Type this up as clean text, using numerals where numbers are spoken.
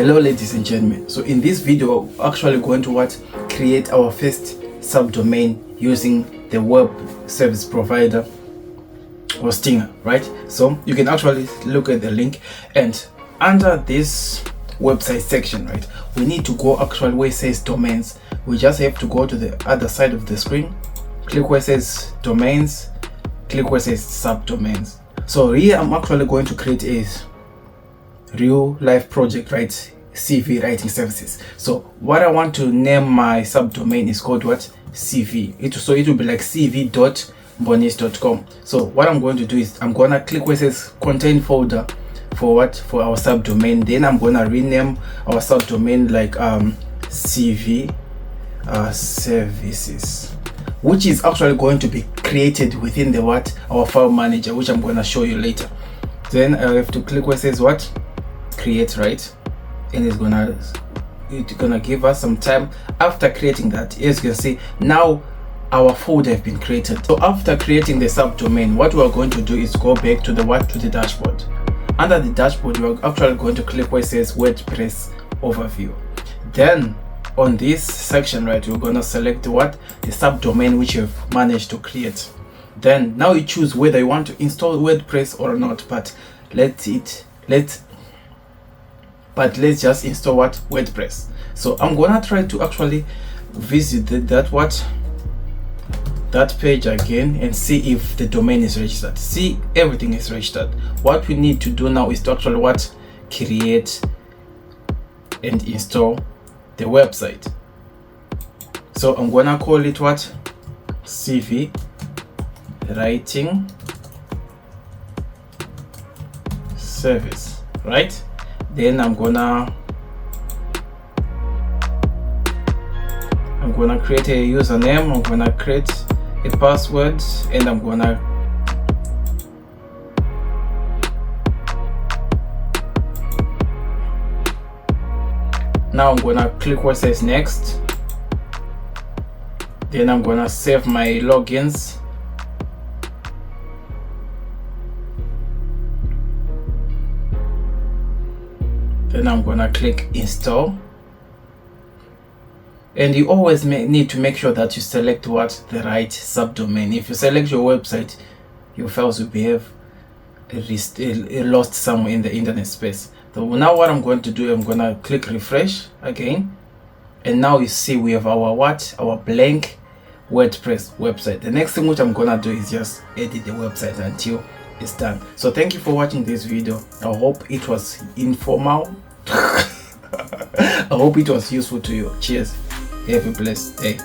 Hello ladies and gentlemen, so in this video we're actually going to create our first subdomain using the web service provider or Stinger, right? So you can actually look at the link, and under this website section, right, we need to go actually where it says domains. We just have to go to the other side of the screen, click where it says domains, click where it says subdomains. So here I'm actually going to create a real life project, right? CV writing services. So what I want to name my subdomain is called what? CV. So it will be like cv.bonis.com. So what I'm going to do is I'm gonna click where it says content folder for what? For our subdomain. Then I'm gonna rename our subdomain like CV services, which is actually going to be created within the what? Our file manager, which I'm gonna show you later. Then I have to click where it says what? Create, right? And it's gonna give us some time. After creating that, as you can see, now our folder have been created. So after creating the subdomain, what we are going to do is go back to the dashboard. Under the dashboard, you are actually going to click where it says WordPress overview. Then on this section, right, you're gonna select the subdomain which you've managed to create. Then now you choose whether you want to install WordPress or not, but let's just install WordPress. So I'm gonna try to actually visit that page again and see if the domain is registered. See, everything is registered. What we need to do now is to actually create and install the website. So I'm gonna call it CV writing service, right? Then I'm gonna create a username, I'm gonna create a password, and I'm gonna click where it says next. Then I'm gonna save my logins. Then I'm gonna click install. And you always need to make sure that you select the right subdomain. If you select your website, your files will be lost somewhere in the internet space. So now what I'm going to do, I'm gonna click refresh again, and now you see we have our blank WordPress website. The next thing which I'm gonna do is just edit the website until it's done. So thank you for watching this video. I hope it was informal. I hope it was useful to you. Cheers. Have a blessed day.